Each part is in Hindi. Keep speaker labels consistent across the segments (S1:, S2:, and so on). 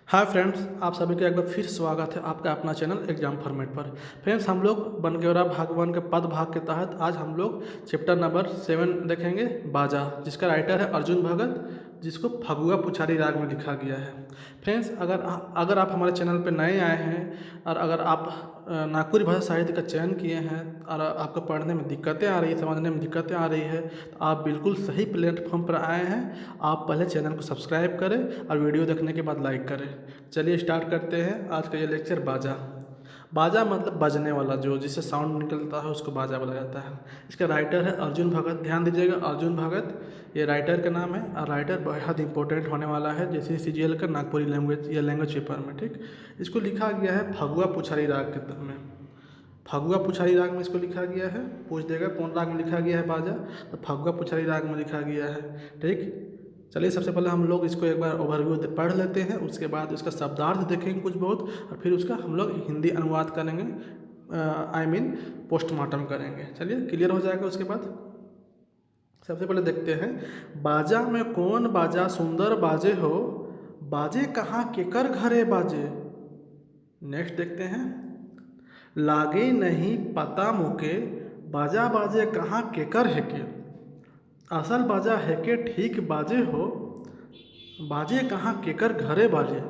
S1: हाय फ्रेंड्स, आप सभी का एक बार फिर स्वागत है आपका अपना चैनल एग्जाम फॉर्मेट पर। फ्रेंड्स, हम लोग बनगेवरा भाग 1 के पद भाग के तहत आज हम लोग चैप्टर नंबर 7 देखेंगे, बाजा, जिसका राइटर है अर्जुन भगत, जिसको फगुआ पुछारी राग में लिखा गया है। फ्रेंड्स, अगर आप हमारे चैनल पर नए आए हैं और अगर आप नागपुरी भाषा साहित्य का चयन किए हैं और आपको पढ़ने में दिक्कतें आ रही है, समझने में दिक्कतें आ रही है, तो आप बिल्कुल सही प्लेटफॉर्म पर आए हैं। आप पहले चैनल को सब्सक्राइब करें और वीडियो देखने के बाद लाइक करें। चलिए स्टार्ट करते हैं आज का ये लेक्चर। बाजा। बाजा मतलब बजने वाला, जो जिससे साउंड निकलता है उसको बाजा बोला जाता है। इसका राइटर है अर्जुन भगत। ध्यान दीजिएगा, अर्जुन भगत ये राइटर का नाम है और राइटर बहुत इंपॉर्टेंट होने वाला है जैसे CGL का नागपुरी लैंग्वेज या लैंग्वेज पेपर में। ठीक, इसको लिखा गया है फगुआ पुछारी राग के में। फगुआ पुछारी राग में इसको लिखा गया है। पूछ देगा कौन राग में लिखा गया है बाजा, तो फगुआ पुछारी राग में लिखा गया है। ठीक, चलिए सबसे पहले हम लोग इसको एक बार ओवरव्यू पढ़ लेते हैं, उसके बाद उसका शब्दार्थ देखेंगे कुछ बहुत, और फिर उसका हम लोग हिंदी अनुवाद करेंगे, पोस्टमार्टम करेंगे। चलिए क्लियर हो जाएगा। उसके बाद सबसे पहले देखते हैं, बाजा में कौन बाजा सुंदर बाजे हो, बाजे कहाँ केकर घरे बाजे। नेक्स्ट देखते हैं, लागे नहीं पता मुके, बाजा बाजे कहाँ केकर है के, असल बाजा है के ठीक बाजे हो, बाजे कहाँ केकर घरे बाजे।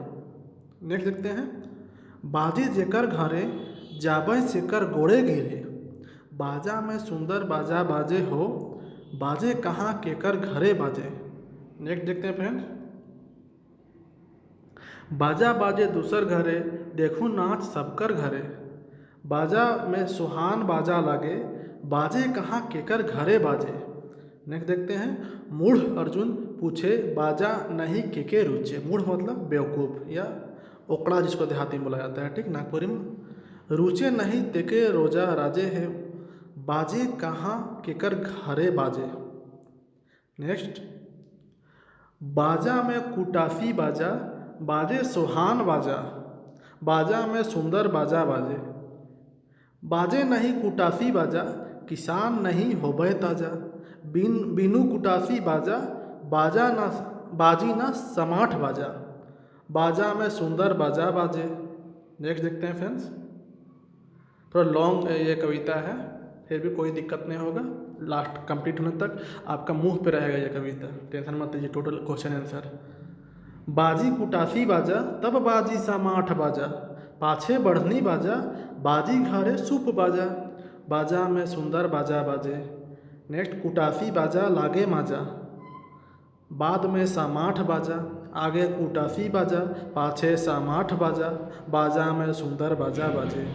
S1: नेक्स्ट देखते हैं, बाजे जेकर घरे जाबे सेकर गोड़े गिरे, बाजा में सुंदर बाजा बाजे हो, बाजे कहाँ केकर घरे बाजे। नेक्स्ट देखते हैं फ्रेंड्स, बाजा बाजे दूसर घरे, देखूँ नाच सबकर घरे, बाजा में सुहान बाजा लागे, बाजे कहाँ केकर घरे बाजे। नेक्स्ट देखते हैं, मूढ़ अर्जुन पूछे, बाजा नहीं केके रुचे। मूढ़ मतलब बेवकूफ़ या ओकड़ा, जिसको देहाती में बोला जाता है। ठीक, नागपुरी में। रुचे नहीं तेके रोजा राजे है, बाजे कहाँ केकर घरे बाजे। नेक्स्ट, बाजा में कुटासी बाजा, बाजे सुहान बाजा, बाजा में सुंदर बाजा बाजे, बाजे नहीं कुटासी बाजा, किसान नहीं होबे ताजा, बिनु कुटासी बाजा, बाजा ना बाजी ना समाठ बाजा, बाजा में सुंदर बाजा बाजे। नेक्स्ट देखते हैं फ्रेंड्स, थोड़ा लॉन्ग ये कविता है, फिर भी कोई दिक्कत नहीं होगा, लास्ट कंप्लीट होने तक आपका मुंह पे रहेगा ये कविता, टेंशन मत लीजिए। टोटल क्वेश्चन आंसर, बाजी कुटासी बाजा, तब बाजी समाठ बाजा, पाछे बढ़नी बाजा, बाजी घरे सूप बाजा, बाजा में सुंदर बाजा बाजे। नेक्स्ट, कुटासी बाजा लागे माजा, बाद में सामाठ बाजा, आगे कुटासी बाजा, पाछे सामाठ बाजा, बाजा में सुंदर बाजा बाजे।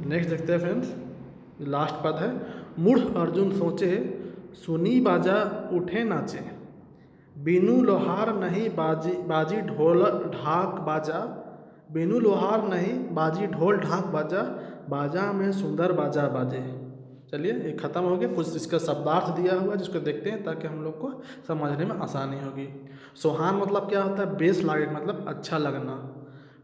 S1: नेक्स्ट देखते हैं फ्रेंड्स, लास्ट पद है, मूढ़ अर्जुन सोचे, सुनी बाजा उठे नाचे, बिनु लोहार नहीं बाजी ढोल ढाक बाजा, बिनु लोहार नहीं बाजी ढोल ढाक बाजा, बाजा में सुंदर बाजा बाजे। चलिए ये ख़त्म हो गया। कुछ इसका शब्दार्थ दिया हुआ है जिसको देखते हैं ताकि हम लोग को समझने में आसानी होगी। सोहान मतलब क्या होता है, बेस लागे, मतलब अच्छा लगना।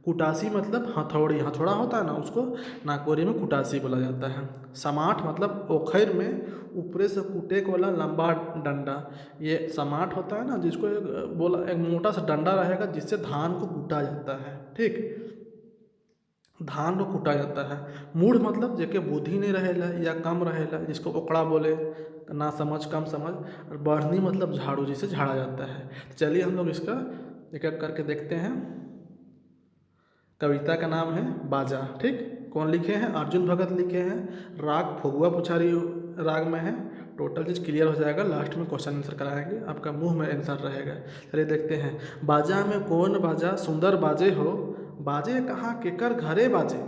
S1: कुटासी मतलब हथौड़ी, हथौड़ा होता है ना, उसको नागपुरी में कुटासी बोला जाता है। समाठ मतलब ओखैर में ऊपरे से कूटे वाला लंबा डंडा, ये समाठ होता है ना, जिसको एक मोटा सा डंडा रहेगा जिससे धान को कूटा जाता है। ठीक, धान को कूटा जाता है। मूढ़ मतलब जेके बुद्धि नहीं रहेला या कम रहेला, जिसको ओकड़ा बोले, ना समझ, कम समझ। और बढ़नी मतलब झाड़ू, जिसे झाड़ा जाता है। चलिए हम लोग इसका एक एक करके देखते हैं। कविता का नाम है बाजा। ठीक, कौन लिखे हैं, अर्जुन भगत लिखे हैं। राग फगुआ पुछारी राग में है। टोटल चीज़ क्लियर हो जाएगा, लास्ट में क्वेश्चन आंसर कराएंगे, आपका मुंह में आंसर रहेगा। चलिए देखते हैं, बाजा में कौन बाजा सुंदर बाजे हो, बाजे कहाँ केकर घरे बाजे।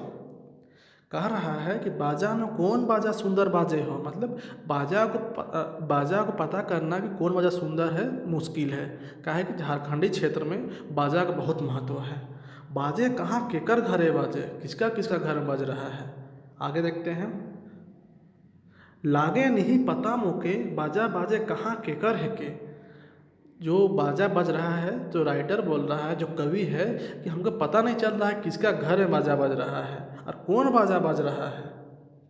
S1: कह रहा है कि बाजा में कौन बाजा सुंदर बाजे हो, मतलब बाजा को पता करना कि कौन बाजा सुंदर है मुश्किल है। क्या है कि झारखंडी क्षेत्र में बाजा का बहुत महत्व है। बाजे कहाँ केकर घरे बाजे, किसका किसका घर में बज रहा है। आगे देखते हैं, लागे नहीं पता मुके, बाजा बाजे कहाँ केकर है के। जो बाजा बज रहा है, जो राइटर बोल रहा है, जो कवि है, कि हमको पता नहीं चल रहा है किसका घर में बाजा बज रहा है और कौन बाजा बज रहा है,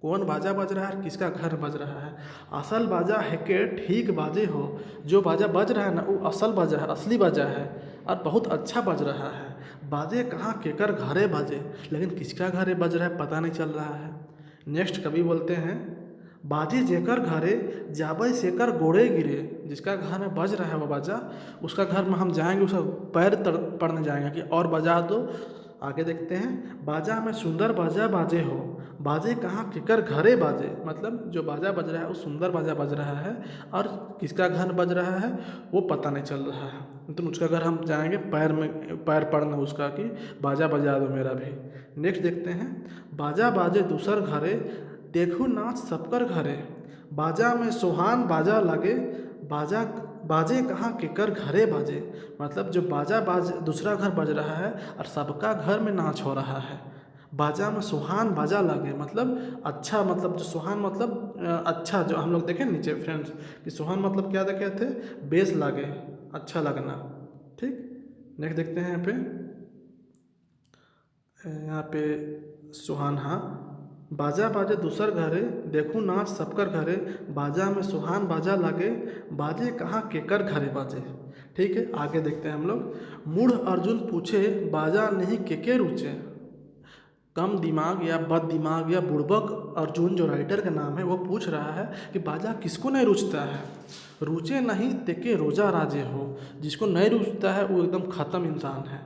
S1: कौन बाजा बज रहा है, किसका घर बज रहा है। असल बाजा है के ठीक बाजे हो, जो बाजा बज रहा है ना वो असल बाजा है, असली बाजा है और बहुत अच्छा बज रहा है। बाजे कहाँ केकर घरे बाजे, लेकिन किसका घरे बज रहा है पता नहीं चल रहा है। नेक्स्ट कवि बोलते हैं, बाजे जेकर घरे जाबै सेकर गोड़े गिरे। जिसका घर में बज रहा है वो बाजा, उसका घर में हम जाएंगे, उसका पैर पड़ने जाएंगे कि और बजा दो। आगे देखते हैं, बाजा में सुंदर बाजा बाजे हो, बाजे कहाँ केकर घरे बाजे। मतलब जो बाजा बज रहा है वो सुंदर बाजा बज रहा है, और किसका घर बज रहा है वो पता नहीं चल रहा है। मतलब उसका घर हम जाएंगे पैर पड़ना उसका कि बाजा बजा दो मेरा भी। नेक्स्ट देखते हैं, बाजा बाजे दूसर घरे देखू नाच सबकर घरे, बाजा में सुहान बाजा लगे, बाजा बाजे कहाँ केकर घरे बाजे। मतलब जो बाज दूसरा घर बज रहा है और सबका घर में नाच हो रहा है। बाजा में सुहान बाजा लगे मतलब अच्छा, मतलब जो सुहान मतलब अच्छा, जो हम लोग देखें नीचे फ्रेंड्स कि सुहान मतलब क्या देखे थे, बेस लगे, अच्छा लगना। ठीक, नेक्स्ट देखते हैं यहाँ पे सुहान, हाँ, बाजा बाजे दूसर घरे देखूं नाच सबकर घरे, बाजा में सुहान बाजा लगे, बाजे कहाँ केकर घरे बाजे। ठीक है, आगे देखते हैं हम लोग, मूढ़ अर्जुन पूछे बाजा नहीं केके रुचे। कम दिमाग या बद दिमाग या बुड़बक अर्जुन जो राइटर का नाम है वो पूछ रहा है कि बाजा किसको नहीं रुचता है। रुचे नहीं तेके रोजा राजे हो, जिसको नहीं रुचता है वो एकदम ख़त्म इंसान है।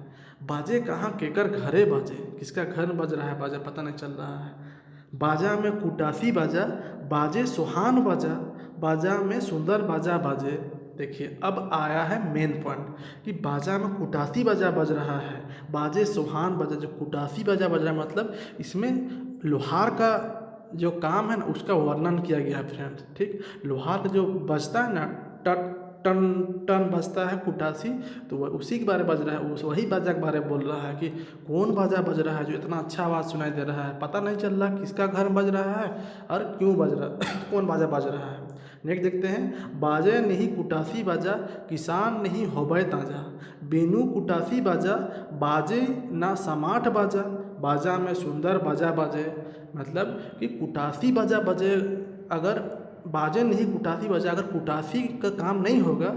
S1: बाजे कहाँ केकर घरे बाजे, किसका घर बज रहा है बाजा पता नहीं चल रहा है। बाजा में कुटासी बाजा बाजे सुहान बाजा, बाजा में सुंदर बाजा बाजे। देखिए अब आया है मेन पॉइंट कि बाजा में कुटासी बाजा बज रहा है, बाजे सुहान बाजा। जो कुटासी बाजा बज रहा है मतलब इसमें लोहार का जो काम है ना उसका वर्णन किया गया है फ्रेंड्स। ठीक, लोहार का जो बजता है ना, टन टन टन बजता है कुटासी, तो वह उसी के बारे में बज रहा है, वही बाजा के बारे में बोल रहा है कि कौन बाजा बज रहा है जो इतना अच्छा आवाज़ सुनाई दे रहा है। पता नहीं चल रहा किसका घर में बज रहा है और क्यों बज रहा है कौन बाजा बज रहा है। नेक्स्ट देखते हैं, बाजे नहीं कुटासी बाजा किसान नहीं होबे ताजा, बिनु कुटासी बाजा बाजे ना समाट बाजा, बाजा में सुंदर बाजा बाजे। मतलब कि कुटासी बाजा बजे, अगर बाजे नहीं कुटासी बजा, अगर कुटासी का काम नहीं होगा,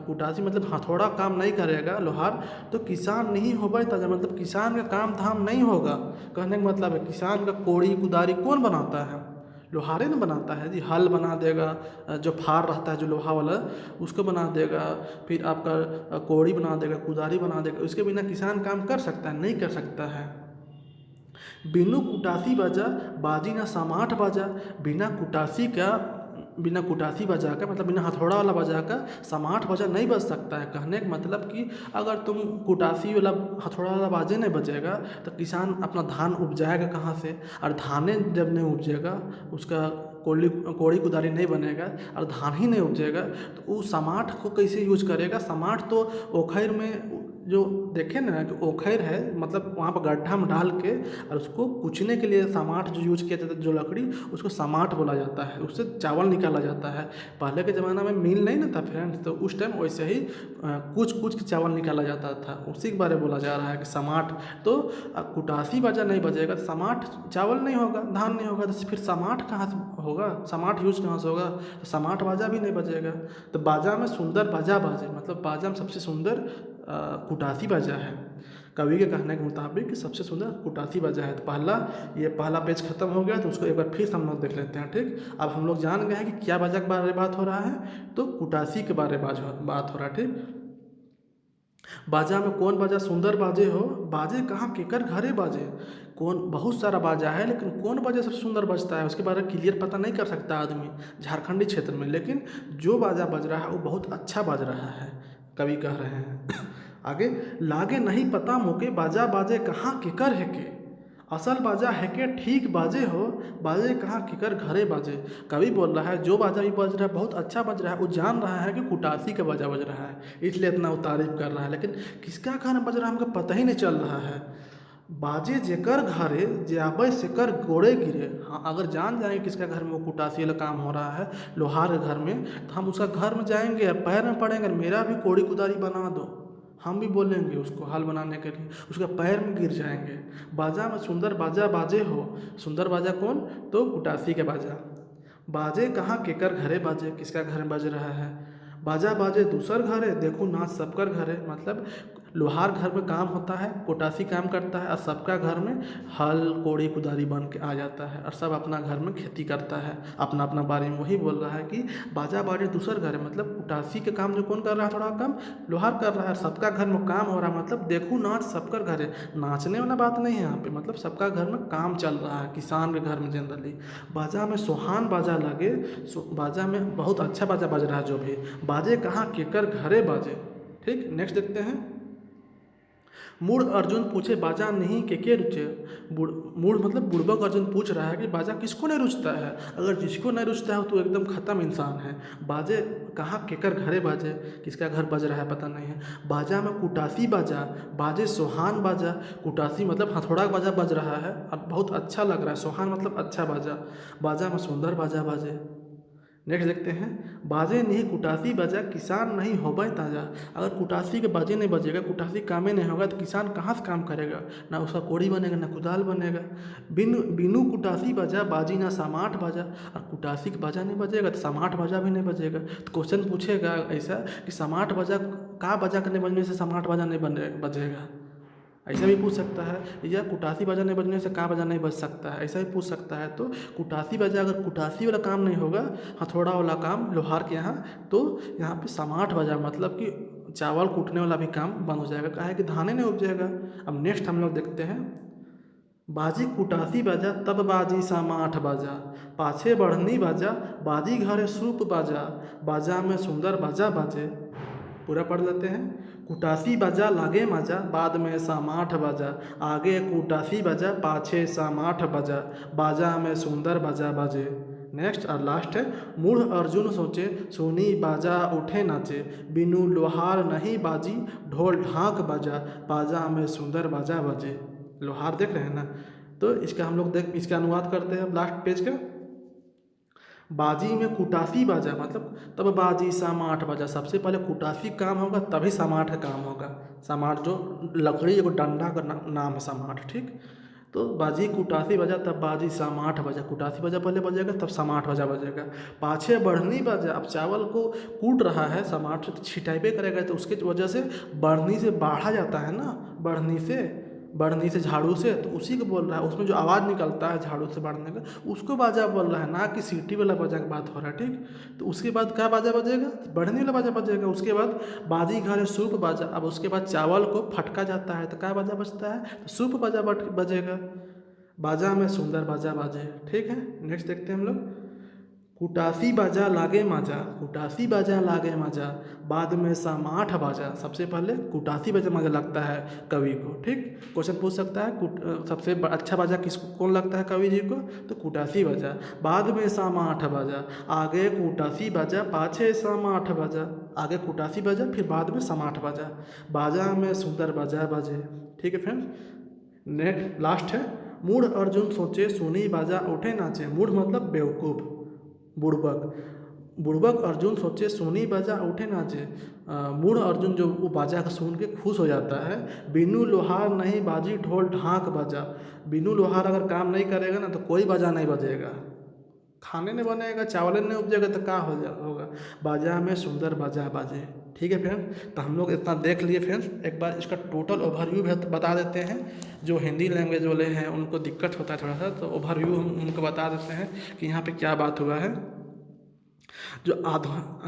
S1: कुटासी मतलब हथौड़ा काम नहीं करेगा लोहार, तो किसान नहीं होगा ताजा, मतलब किसान का काम धाम नहीं होगा। कहने का मतलब है किसान का कोड़ी कुदारी कौन बनाता है, लोहारे न बनाता है जी। हल बना देगा, जो फार रहता है जो लोहा वाला उसको बना देगा, फिर आपका कोड़ी बना देगा, कुदारी बना देगा। उसके बिना किसान काम कर सकता है, नहीं कर सकता है। बिनु कुटासी बजा बाजी ना समाठ बजा, बिना कुटासी बजा का मतलब बिना हथौड़ा वाला बजा का समाठ बजा नहीं बज सकता है। कहने का मतलब कि अगर तुम कुटासी वाला हथौड़ा वाला बाजे नहीं बजेगा तो किसान अपना धान उपजाएगा कहाँ से, और धाने जब नहीं उपजेगा, उसका कोड़ी कुदारी नहीं बनेगा और धान ही नहीं उपजेगा, तो वो समाठ को कैसे यूज करेगा। समाठ तो ओखैर में जो देखे ना कि ओखैर है, मतलब वहाँ पर गड्ढा में डाल के और उसको कुचने के लिए समाठ जो यूज किया जाता है, जो लकड़ी, उसको समाठ बोला जाता है, उससे चावल निकाला जाता है। पहले के ज़माना में मिल नहीं ना था फ्रेंड्स, तो उस टाइम वैसे ही कुछ के चावल निकाला जाता था, उसी के बारे में बोला जा रहा है कि समाठ। तो कुटासी बाजा नहीं बजेगा तो समाठ चावल नहीं होगा, धान नहीं होगा, तो फिर समाठ कहाँ से होगा, समाठ यूज कहाँ से होगा, तो समाठ बाजा भी नहीं बजेगा। तो बाजा में सुंदर बाजा बाजे, मतलब बाजा में सबसे सुंदर कुटासी बाजा है। कवि के कहने के मुताबिक कि सबसे सुंदर कुटासी बाजा है। तो पहला पेज खत्म हो गया, तो उसको एक बार फिर हम लोग देख लेते हैं। ठीक, अब हम लोग जान गए हैं कि क्या बाजा के बारे में बात हो रहा है, तो कुटासी के बारे में बात हो रहा है। ठीक, बाजा में कौन बाजा सुंदर बाजे हो, बाजे कहाँ केकर घरे बाजे। कौन, बहुत सारा बाजा है लेकिन कौन बाजा सबसे सुंदर बजता है उसके बारे में क्लियर पता नहीं कर सकता आदमी झारखंडी क्षेत्र में, लेकिन जो बाजा बज रहा है वो बहुत अच्छा बज रहा है, कवि कह रहे हैं। आगे, लागे नहीं पता मोके बाजा बाजे कहाँ केकर है के, असल बाजा है के ठीक बाजे हो, बाजे कहाँ केकर घरे बाजे। कवि बोल रहा है जो बाजा भी बज रहा है बहुत अच्छा बज रहा है, वो जान रहा है कि कुटासी का बाजा बज रहा है, इसलिए इतना वो तारीफ कर रहा है, लेकिन किसका गाना बज रहा है हमको पता ही नहीं चल रहा है। बाजे जेकर घरे जाबे सेकर गोड़े गिरे। हाँ, अगर जान जाएंगे किसका घर में वो कुटासी वाला काम हो रहा है, लोहार के घर में, तो हम उसका घर में जाएंगे, पैर में पड़ेंगे, मेरा भी कोड़ी कुदारी बना दो, हम भी बोलेंगे उसको हल बनाने के लिए, उसका पैर में गिर जाएंगे। बाजा में सुंदर बाजा बाजे हो, सुंदर बाजा कौन, तो कुटासी के बाजा। बाजे कहाँ केकर घरे बाजे, किसका घर में बज रहा है। बाजा बाजे दूसर घरे देखो नाच सबकर घरे, मतलब लोहार घर में काम होता है, कुटासी काम करता है, और सबका घर में हल कोड़ी कुदारी बन के आ जाता है और सब अपना घर में खेती करता है अपना अपना बारे में। वही बोल रहा है कि बाजा बाजे दूसर घर है, मतलब कुटासी के काम जो कौन कर रहा है, थोड़ा कम लोहार कर रहा है। सबका घर में काम हो रहा है, मतलब देखो नाच सबकर घर है। नाचने वाला बात नहीं है यहाँ पे, मतलब सबका घर में काम चल रहा है, किसान के घर में जनरली। बाजा में सुहान बाजा लगे, बाजा में बहुत अच्छा बाजा बज रहा है जो भी। बाजे कहाँ केकर घरे बाजे। ठीक, नेक्स्ट देखते हैं। मूढ़ अर्जुन पूछे बाजा नहीं के रुचे। मूढ़ मतलब बुड़बक अर्जुन पूछ रहा है कि बाजा किसको नहीं रुचता है। अगर जिसको नहीं रुचता है तो एकदम ख़त्म इंसान है। बाजे कहाँ केकर घरे बाजे, किसका घर बज रहा है पता नहीं है। बाजा में कुटासी बाजा, बाजे सोहान बाजा। कुटासी मतलब हथौड़ा बाजा बज रहा है, अब बहुत अच्छा लग रहा है। सोहान मतलब अच्छा बाजा। बाजा में सुंदर बाजा बाजे। नेक्स्ट देखते हैं। बाजे नहीं कुटासी बजा, किसान नहीं होबे ताजा। अगर कुटासी के बाजे नहीं बजेगा, कुटासी कामे नहीं होगा, तो किसान कहाँ से काम करेगा। ना उसका कोड़ी बनेगा ना कुदाल बनेगा। बिनु कुटासी बजा बाजी ना समाठ बजा। और कुटासी का बाजा नहीं बजेगा तो समाठ बजा भी नहीं बजेगा। तो क्वेश्चन पूछेगा ऐसा कि समाठ बजा का बजा करने बजने से समाठ बजा नहीं बजेगा, ऐसा भी पूछ सकता है। या कुटासी बाजा नहीं बजने से का बाजा नहीं बज सकता है, ऐसा भी पूछ सकता है। तो कुटासी बाजा, अगर कुटासी वाला काम नहीं होगा, हथौड़ा वाला काम लोहार के यहाँ, तो यहाँ पे समाठ बाजा मतलब कि चावल कूटने वाला भी काम बंद हो जाएगा, काहे कि धाने नहीं उपजेगा। अब नेक्स्ट हम लोग देखते हैं। बाजी कुटासी बाजा तब बाजी समाठ बाजा, पाछे बढ़नी बाजा बाजी घरे सूप बाजा, बाजा में सुंदर बाजा बाजे। पूरा पढ़ लेते हैं। कुटासी बजा लागे मजा, बाद में समाठ बजा, आगे कुटासी बजा पाछे समाठ बजा, बाजा में सुंदर बजा बजे। नेक्स्ट और लास्ट है। मूढ़ अर्जुन सोचे सुनी बाजा उठे नाचे, बिनु लोहार नहीं बाजी ढोल ढाक बजा, बाजा में सुंदर बाजा बजे। लोहार देख रहे हैं ना, तो इसका हम लोग इसका अनुवाद करते हैं लास्ट पेज का। बाजी में कुटासी बाजा मतलब तब बाजी समाठ बाजा। सबसे पहले कुटासी काम होगा तभी समाठ का काम होगा। समाठ जो लकड़ी एगो डंडा का नाम है समाठ। ठीक, तो बाजी कुटासी बजा तब बाजी समाठ बजा। कुटासी बजा पहले बजेगा तब समाठ बजा बजेगा। पाछे बढ़नी बजा, अब चावल को कूट रहा है समाठ से तो छिटाइबे करेगा, तो उसके वजह से बढ़नी से बाढ़ा जाता है ना, बढ़नी से झाड़ू से, तो उसी को बोल रहा है। उसमें जो आवाज़ निकलता है झाड़ू से बढ़ने का, उसको बाजा बोल रहा है, ना कि सीटी वाला बाजा की बात हो रहा है। ठीक, तो उसके बाद क्या बाजा बजेगा, बढ़नी वाला बाजा बजेगा। उसके बाद बाजी घरे सूप बाजा। अब उसके बाद चावल को फटका जाता है तो क्या बाजा बजता है, तो सूप बाजा बजेगा। बाजा में सुंदर बाजा बाजे। ठीक है, नेक्स्ट देखते हैं हम लोग। कुटासी बाजा लागे माजा, कुटासी बाजा लागे माजा, बाद में समाठ बाजा। सबसे पहले कुटासी बाजा मजा लगता है कवि को। ठीक, क्वेश्चन पूछ सकता है सबसे अच्छा बाजा किसको कौन लगता है कवि जी को, तो कुटासी बाजा। बाद में समाठ बाजा, आगे कुटासी बाजा पाछे समाठ बाजा। आगे कुटासी बाजा फिर बाद में समाठ बाजा, बाजा में सुंदर बाजा बाजे। ठीक है फ्रेंड्स, नेक्स्ट लास्ट है। मूढ़ अर्जुन सोचे सुनी बाजा उठे नाचे। मूढ़ मतलब बेवकूफ़, बुड़बक अर्जुन सोचे सुनी बाजा उठे नाचे। मूढ़ अर्जुन जो वो बाजा का सुन के खुश हो जाता है। बिनु लोहार नहीं बाजी ढोल ढाक बाजा। बिनु लोहार अगर काम नहीं करेगा ना तो कोई बाजा नहीं बजेगा, खाने नहीं बनेगा, चावल नहीं उपजेगा तो क्या होगा। बाजा में सुंदर बाजा बाजे। ठीक है फ्रेंड्स, तो हम लोग इतना देख लिए फ्रेंड्स। एक बार इसका टोटल ओवरव्यू भी बता देते हैं। जो हिंदी लैंग्वेज वाले हैं उनको दिक्कत होता है थोड़ा सा, तो ओवरव्यू हम उनको बता देते हैं कि यहाँ पे क्या बात हुआ है।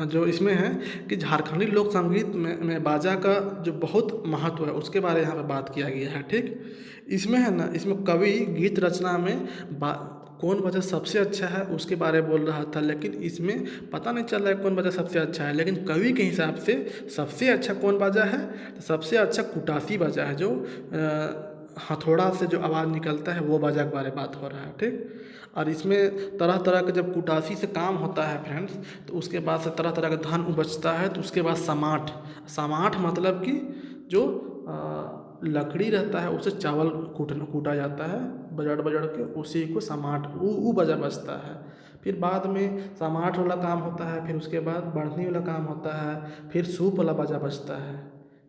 S1: जो इसमें है कि झारखंडी लोक संगीत में बाजा का जो बहुत महत्व है उसके बारे में यहाँ पे बात किया गया है। ठीक, इसमें है ना, इसमें कवि गीत रचना में कौन बाजा सबसे अच्छा है उसके बारे में बोल रहा था, लेकिन इसमें पता नहीं चल रहा है कौन बाजा सबसे अच्छा है। लेकिन कवि के हिसाब से सबसे अच्छा कौन बाजा है, तो सबसे अच्छा कुटासी बाजा है, जो हथौड़ा से जो आवाज़ निकलता है वो बाजा के बारे में बात हो रहा है। ठीक, और इसमें तरह तरह के जब कुटासी से काम होता है फ्रेंड्स, तो उसके बाद से तरह तरह का धान उपजता है। तो उसके बाद समाठ मतलब कि जो लकड़ी रहता है उससे चावल कूटा जाता है, बजड़ के उसी को समाठ वो बाजा बजता है। फिर बाद में समाठ वाला काम होता है, फिर उसके बाद बढ़नी वाला काम होता है, फिर सूप वाला बाजा बजता है।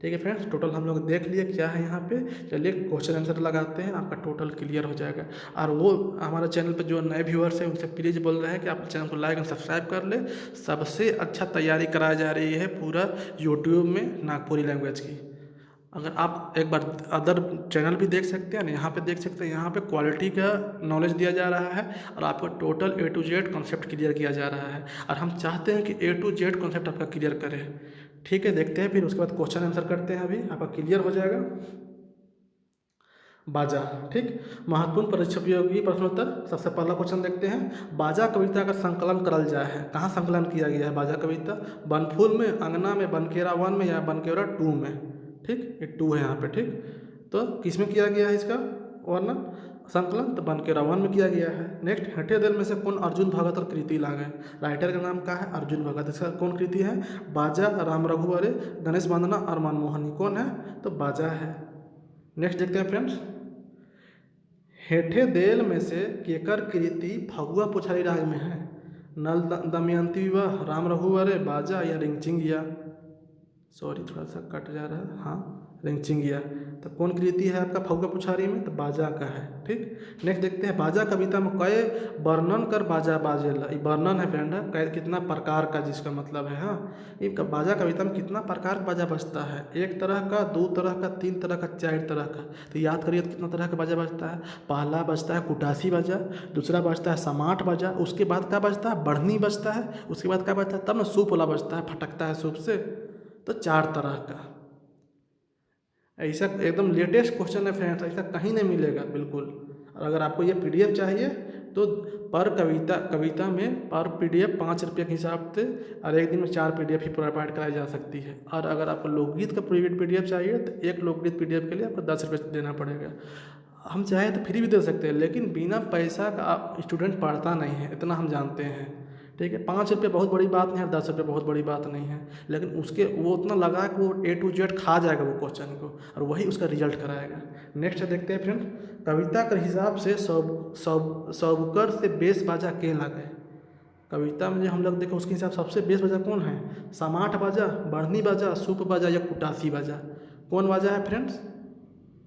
S1: ठीक है फ्रेंड्स, टोटल हम लोग देख लिए क्या है यहाँ पे। चलिए क्वेश्चन आंसर लगाते हैं, आपका टोटल क्लियर हो जाएगा। और वो हमारे चैनल पे जो नए व्यूअर्स हैं उनसे प्लीज़ बोल रहे हैं कि आप चैनल को लाइक एंड सब्सक्राइब कर ले। सबसे अच्छा तैयारी कराई जा रही है पूरा यूट्यूब में नागपुरी लैंग्वेज की। अगर आप एक बार अदर चैनल भी देख सकते हैं ना, यहाँ पे देख सकते हैं, यहाँ पे क्वालिटी का नॉलेज दिया जा रहा है और आपको total A to Z concept clear किया जा रहा है और हम चाहते हैं कि A to Z कॉन्सेप्ट आपका क्लियर करें। ठीक है, देखते हैं फिर उसके बाद क्वेश्चन आंसर करते हैं। अभी आपका क्लियर हो जाएगा। बाजा, ठीक, महत्वपूर्ण परीक्षा उपयोगी प्रश्नोत्तर। सबसे पहला क्वेश्चन देखते हैं। बाजा कविता का संकलन करल जाए है, कहाँ संकलन किया गया है बाजा कविता? बनफूल में, अंगना में, बनकेरा 1 में या बनकेरा 2 में? ठीक, ये 2 है यहाँ पे। ठीक, तो किस में किया गया है इसका वर्णन संकलन? तो बनकेरा 1 में किया गया है। नेक्स्ट, हटे दिल में से कौन अर्जुन भगत और कृति लागे? राइटर का नाम क्या है? अर्जुन भगत। इसका कौन कृति है? बाजा, राम रघुवरे, गणेश वंदना और मनमोहनी। कौन है? तो बाजा है। नेक्स्ट देखते हैं फ्रेंड्स। हेठे देल में से केकर कृति फगुआ पुछारी राग में है? नल दमयंती विवाह, राम रघुवरे, बाजा या रिंचिंगिया? सॉरी थोड़ा सा कट जा रहा है, हाँ रिंचिंगिया। तो कौन कृति है आपका फगुआ पुछारी में? तो बाजा का है। ठीक, नेक्स्ट देखते हैं। बाजा कविता में कई वर्णन कर बाजा बाजेला? ये वर्णन है फ्रेंड, है कितना प्रकार का, जिसका मतलब है हाँ, ये बाजा कविता में कितना प्रकार का बाजा बजता है? 1 तरह का, 2 तरह का, 3 तरह का, 4 तरह का। तो याद करिए कितना तरह का बाजा बजता है। पहला बजता है कुटासी बाजा, दूसरा बजता है समाट बाजा, उसके बाद क्या बजता है? बढ़नी बजता है, उसके बाद क्या बजता है? तब ना सूप वाला बजता है, फटकता है सूप से। तो 4 तरह का। ऐसा एकदम लेटेस्ट क्वेश्चन है फ्रेंड्स, ऐसा कहीं नहीं मिलेगा बिल्कुल। और अगर आपको ये PDF चाहिए तो पर कविता में पर PDF 5 रुपये के हिसाब से और एक दिन में 4 PDF ही प्रोवाइड कराई जा सकती है। और अगर आपको लोकगीत का PDF चाहिए तो एक लोकगीत PDF के लिए आपको 10 रुपये देना पड़ेगा। हम चाहे तो फ्री भी दे सकते हैं, लेकिन बिना पैसा का स्टूडेंट पढ़ता नहीं है, इतना हम जानते हैं। ठीक है, 5 रुपये बहुत बड़ी बात नहीं है, 10 रुपये बहुत बड़ी बात नहीं है, लेकिन उसके वो उतना लगा कि वो A to Z खा जाएगा वो क्वेश्चन को और वही उसका रिजल्ट कराएगा। नेक्स्ट देखते हैं फ्रेंड। कविता के हिसाब से सबकर से बेस बाजा के लागे? कविता में जो हम लोग देखें उसके हिसाब से सबसे बेस बाजा कौन है? समाट बाजा, बढ़नी बाजा, सूप बाजा या कुटासी बाजा? कौन बाजा है फ्रेंड्स?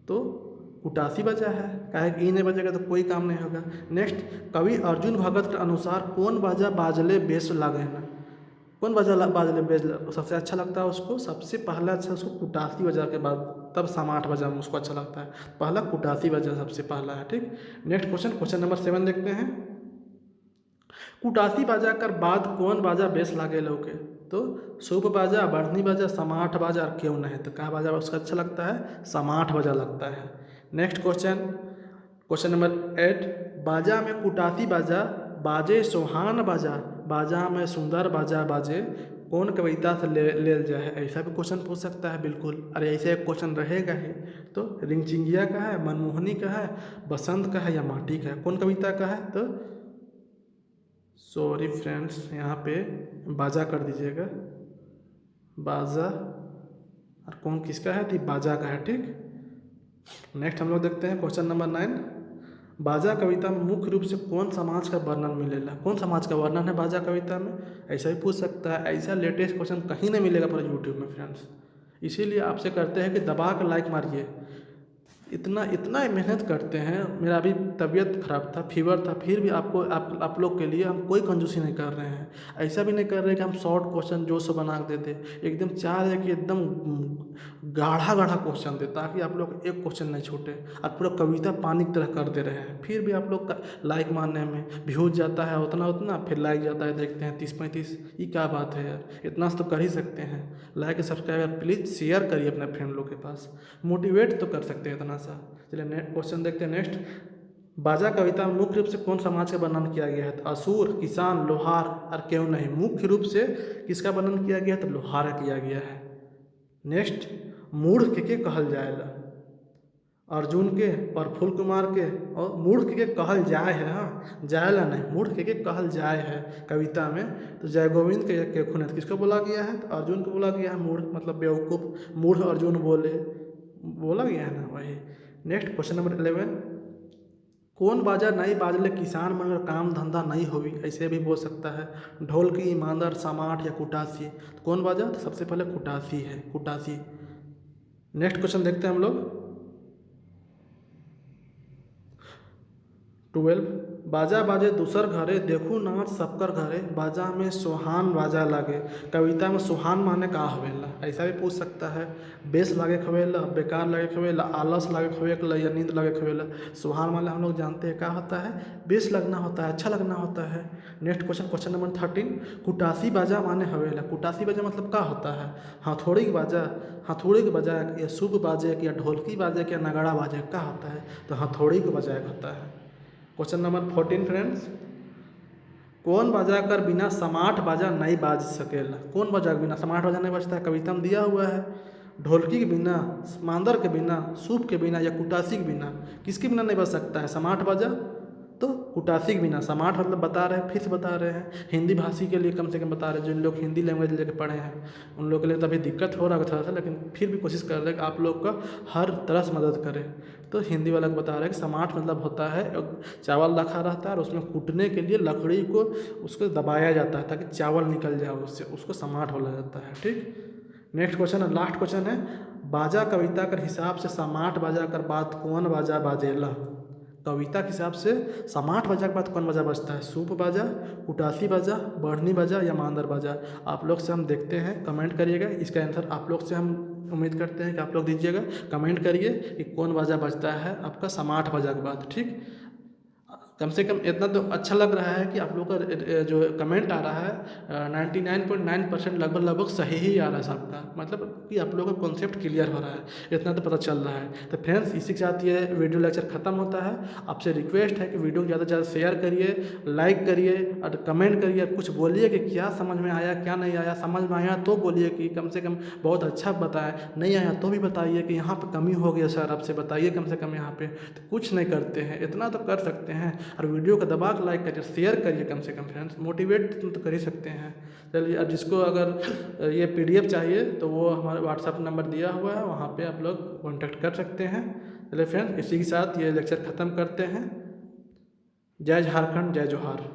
S1: तो कुटासी बाजा है, काहे कि नहीं बजेगा तो कोई काम नहीं होगा। नेक्स्ट, कवि अर्जुन भगत के अनुसार कौन बाजा बाजले बेस लागे ना? कौन बाजा बाजले बेस सबसे अच्छा लगता है उसको? सबसे पहला अच्छा उसको कुटासी बाजा के बाद तब समाट बाजा में उसको अच्छा लगता है। पहला कुटासी बाजा सबसे पहला है। ठीक, नेक्स्ट क्वेश्चन नंबर 7 देखते हैं। कुटासी बाजा कर बाद कौन बाजा बेस लागे लोगे? तो सूप बाजा, बढ़नी बाजा, समाट बाजा और क्यों नहीं? तो क्या बाजा उसका अच्छा लगता है? समाट बाजा लगता है। Next question number 8। बाजा में कुटासी बाजा बाजे सोहान बाजा, बाजा में सुंदर बाजा बाजे, कौन कविता से ले जाए? ऐसा भी क्वेश्चन पूछ सकता है बिल्कुल। अरे ऐसे एक क्वेश्चन रहेगा ही। तो रिंचिंगिया का है, मनमोहनी का है, बसंत का है या माटी का है? कौन कविता का है? तो सॉरी फ्रेंड्स, यहाँ पे बाजा कर दीजिएगा, बाजा। और कौन किसका है? तो बाजा का है। ठीक, नेक्स्ट हम लोग देखते हैं क्वेश्चन नंबर 9। बाजा कविता में मुख्य रूप से कौन समाज का वर्णन मिलेगा? कौन समाज का वर्णन है बाजा कविता में? ऐसा भी पूछ सकता है। ऐसा लेटेस्ट क्वेश्चन कहीं नहीं मिलेगा पर यूट्यूब में फ्रेंड्स। इसीलिए आपसे करते हैं कि दबा कर लाइक मारिए। इतना मेहनत करते हैं। मेरा अभी तबीयत खराब था, फीवर था, फिर भी आप लोग के लिए हम कोई कंजूसी नहीं कर रहे हैं। ऐसा भी नहीं कर रहे कि हम शॉर्ट क्वेश्चन जो सो बना के देते, एकदम चाह रहे कि एकदम गाढ़ा क्वेश्चन दे ताकि आप लोग एक क्वेश्चन नहीं छूटे। आप पूरा कविता पानी की तरह कर दे रहे हैं, फिर भी आप लोग का लाइक मारने में व्यूज जाता है उतना, फिर लाइक जाता है देखते हैं 30-35। ये क्या बात है यार, इतना तो कर ही सकते हैं। लाइक सब्सक्राइबर प्लीज़ शेयर करिए अपने फ्रेंड लोग के पास, मोटिवेट तो कर सकते हैं इतना सा। चलिए नेक्स्ट क्वेश्चन देखते हैं। नेक्स्ट, बाजा कविता में मुख्य रूप से कौन समाज का वर्णन किया गया है? तो असुर, किसान, लोहार और क्यों नहीं? मुख्य रूप से किसका वर्णन किया गया? तो लोहार किया गया है। नेक्स्ट, मूढ़ के कहल जाएगा? अर्जुन के, प्रफुल्ल कुमार के और मूढ़ के कहल जाए है, हाँ जाएला नहीं, मूढ़ के कहल जाए है कविता में। तो जय गोविंद के खुनेत किसको बोला गया है? तो अर्जुन को बोला गया है मूढ़, मतलब बेवकूफ़, मूढ़ अर्जुन बोला गया है ना, वही। Next question number 11। कौन बाजा नहीं बाजले किसान मन काम धंधा नहीं होगी? ऐसे भी बोल सकता है। ढोलकी, मांदर, समाट या कुटासी? तो कौन बाजा? तो सबसे पहले कुटासी है, कुटासी। नेक्स्ट क्वेश्चन देखते हैं हम लोग। 12 बाजा बाजे दूसर घरे देखू नाच सबकर घरे बाजा में सुहान बाजा लागे। कविता में सुहान माने का हवेला, ऐसा भी पूछ सकता है। बेस लागे खवेला, बेकार लागे खवेला, आलस लागे खवेला या नींद लागे खवेला। सुहान माने हम लोग जानते हैं क्या होता है, बेस लगना होता है, अच्छा लगना होता है। नेक्स्ट क्वेश्चन, क्वेश्चन नंबर 13 कुटासी बाजा माने हवेला। कुटासी बाजा मतलब क्या होता है, हथौड़ी की बाजा, हथौड़ी के बजाय या सूप बाजे या ढोलकी बाजे या नगाड़ा बाजे क्या होता है, तो हथौड़ी को बजाय होता है। क्वेश्चन नंबर 14 फ्रेंड्स, कौन बजा कर बिना समाट बाजा नहीं बाज सकेला। कौन बजा के बिना समाट बाजा नहीं बजता है, कविता में दिया हुआ है। ढोलकी के बिना, मांदर के बिना, सूप के बिना या कुटासी के बिना, किसके बिना नहीं बज सकता है समाट बाजा, तो कुटासी के बिना। समाट मतलब बता रहे हैं, फिर से बता रहे हैं, हिंदी भाषी के लिए कम से कम बता रहे हैं। जिन लोग हिंदी लैंग्वेज लेके पढ़े हैं उन लोगों के लिए तो अभी दिक्कत हो रहा है थोड़ा सा, लेकिन फिर भी कोशिश कर रहे हैं कि आप लोग का हर तरह से मदद करें। तो हिंदी वाला को बता रहे हैं कि समाट मतलब होता है चावल रखा रहता है और उसमें कूटने के लिए लकड़ी को उसको दबाया जाता है ताकि चावल निकल जाए उससे, उसको समाट बोला जाता है। ठीक, नेक्स्ट क्वेश्चन है, लास्ट क्वेश्चन है, बाजा कविता कर हिसाब से समाट बाजा कर बात कौन बाजा बाजेला। कविता के हिसाब से समाट बाजा के बाद कौन बाजा बजता है, सूप बाजा, कुटासी बाजा, बढ़नी बाजा या मांदर बाजा। आप लोग से हम देखते हैं, कमेंट करिएगा, इसका आंसर आप लोग से हम उम्मीद करते हैं कि आप लोग दीजिएगा। कमेंट करिए कि कौन बाजा बजता है आपका समाट बाजा के बाद। ठीक, कम से कम इतना तो अच्छा लग रहा है कि आप लोग का जो कमेंट आ रहा है 99.9% लगभग सही ही आ रहा है सबका, मतलब कि आप लोगों का कॉन्सेप्ट क्लियर हो रहा है, इतना तो पता चल रहा है। तो फ्रेंड्स, इसी के साथ ये वीडियो लेक्चर ख़त्म होता है। आपसे रिक्वेस्ट है कि वीडियो को ज़्यादा से ज़्यादा शेयर करिए, लाइक करिए और कमेंट करिए, कुछ बोलिए कि क्या समझ में आया क्या नहीं आया। समझ में आया तो बोलिए कि कम से कम बहुत अच्छा बताएं, नहीं आया तो भी बताइए कि यहाँ पर कमी हो गई सर, आपसे बताइए कम से कम यहाँ पे। तो कुछ नहीं करते हैं, इतना तो कर सकते हैं, और वीडियो को दबा के लाइक करिए, शेयर करिए कम से कम फ्रेंड्स, मोटिवेट तो कर ही सकते हैं। चलिए, अब जिसको अगर ये PDF चाहिए तो वो हमारे व्हाट्सअप नंबर दिया हुआ है, वहाँ पे आप लोग कॉन्टैक्ट कर सकते हैं। चलिए फ्रेंड्स, इसी के साथ ये लेक्चर ख़त्म करते हैं। जय झारखंड, जय जोहार।